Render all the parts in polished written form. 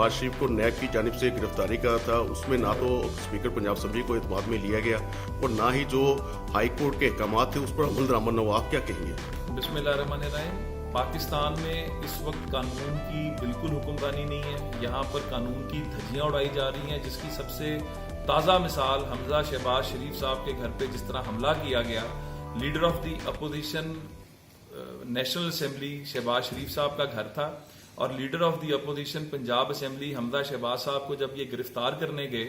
शहबाज शरीफ को नैब की जानिब से गिरफ्तारी का था, उसमें ना तो स्पीकर पंजाब असेंबली को एतमाद में लिया गया और ना ही जो हाई कोर्ट के अहकामात थे उस पर अमल दरामद न हुआ। आप क्या कहेंगे? बिस्मिल्लाहिर्रहमानिर्रहीम। पाकिस्तान में इस वक्त कानून की बिल्कुल हुक्मरानी नहीं है। यहाँ पर कानून की धज्जियाँ उड़ाई जा रही हैं, जिसकी सबसे ताज़ा मिसाल हमजा शहबाज शरीफ साहब के घर पे जिस तरह हमला किया गया। Leader of the opposition National Assembly Shahbaz Sharif sahab का घर था और leader of the opposition Punjab assembly Hamza Shahbaz sahab को जब ये गिरफ्तार करने गए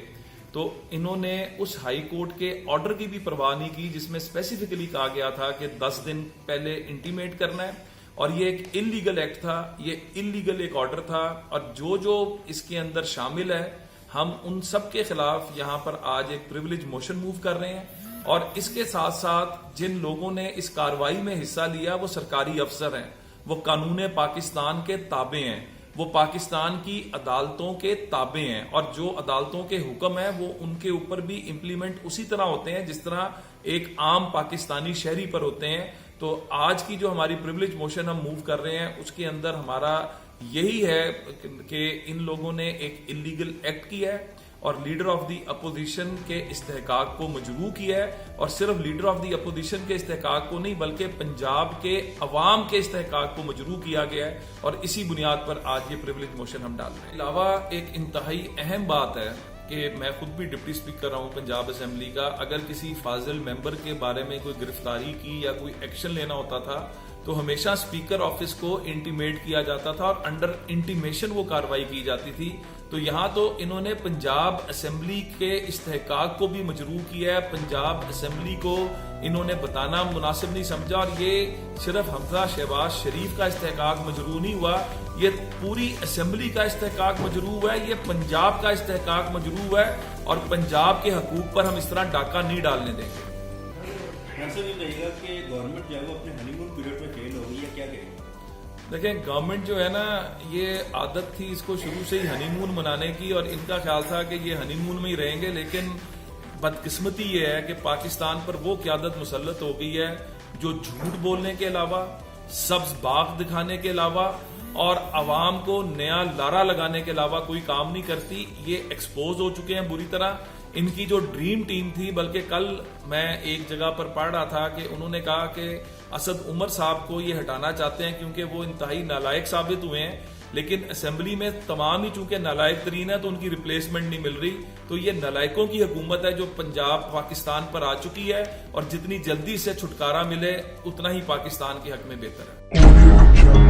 तो इन्होंने उस हाई कोर्ट के ऑर्डर की भी परवाह नहीं की, जिसमें स्पेसिफिकली कहा गया था कि 10 दिन पहले इंटीमेट करना है और ये एक इलीगल एक्ट था, ये इलीगल एक ऑर्डर था और जो जो इसके अंदर शामिल है हम उन सब के खिलाफ यहाँ पर आज एक प्रिविलेज मोशन मूव कर रहे हैं। और इसके साथ साथ जिन लोगों ने इस कार्रवाई में हिस्सा लिया वो सरकारी अफसर हैं, वो कानून पाकिस्तान के ताबे हैं, वो पाकिस्तान की अदालतों के ताबे हैं और जो अदालतों के हुक्म है वो उनके ऊपर भी इम्प्लीमेंट उसी तरह होते हैं जिस तरह एक आम पाकिस्तानी शहरी पर होते हैं। तो आज की जो हमारी प्रिविलेज मोशन हम मूव कर रहे हैं उसके अंदर हमारा यही है कि इन लोगों ने एक इलीगल एक्ट किया है और लीडर ऑफ द अपोजिशन के इस्तेहकाक को मजरू किया है और सिर्फ लीडर ऑफ द अपोजिशन के इस्तेहकाक को नहीं बल्कि पंजाब के अवाम के इस्तेहकाक को मजरू किया गया है और इसी बुनियाद पर आज ये प्रिविलेज मोशन हम डाल रहे हैं। अलावा एक इंतहाई अहम बात है कि मैं खुद भी डिप्टी स्पीकर रहा हूं पंजाब असेंबली का। अगर किसी फाजिल मेंबर के बारे में कोई गिरफ्तारी की या कोई एक्शन लेना होता था तो हमेशा स्पीकर ऑफिस को इंटीमेट किया जाता था और अंडर इंटीमेशन वो कार्रवाई की जाती थी। तो यहाँ तो इन्होंने पंजाब असेंबली के इस्तेहकाक को भी मजरू किया है, पंजाब असेंबली को इन्होंने बताना मुनासिब नहीं समझा और ये सिर्फ हमजा शहबाज शरीफ का इस्तेहकाक मजरू नहीं हुआ, ये पूरी असेंबली का इस्तेहकाक मजरू हुआ है, ये पंजाब का इस्तेहकाक मजरू हुआ है और पंजाब के हकूक पर हम इस तरह डाका नहीं डालने देंगे। ऐसा नहीं लगेगा कि गवर्नमेंट जो है वो अपने हनीमून पीरियड में फेल हो गई है, क्या कहेंगे? देखें, गवर्नमेंट जो है ना ये आदत थी इसको शुरू से ही हनीमून मनाने की और इनका ख्याल था कि ये हनीमून में ही रहेंगे, लेकिन बदकिस्मती ये है कि पाकिस्तान पर वो क़यादत मुसल्लत हो गई है जो झूठ बोलने के अलावा, सब्ज बाग दिखाने के अलावा और आवाम को नया लारा लगाने के अलावा कोई काम नहीं करती। ये एक्सपोज हो चुके हैं बुरी तरह। इनकी जो ड्रीम टीम थी, बल्कि कल मैं एक जगह पर पढ़ रहा था कि उन्होंने कहा कि असद उमर साहब को ये हटाना चाहते हैं क्योंकि वो इंतहाई नालायक साबित हुए हैं, लेकिन असेंबली में तमाम ही चूंकि नालायक तरीन है तो उनकी रिप्लेसमेंट नहीं मिल रही। तो ये नालायकों की हुकूमत है जो पंजाब पाकिस्तान पर आ चुकी है और जितनी जल्दी से छुटकारा मिले उतना ही पाकिस्तान के हक में बेहतर है।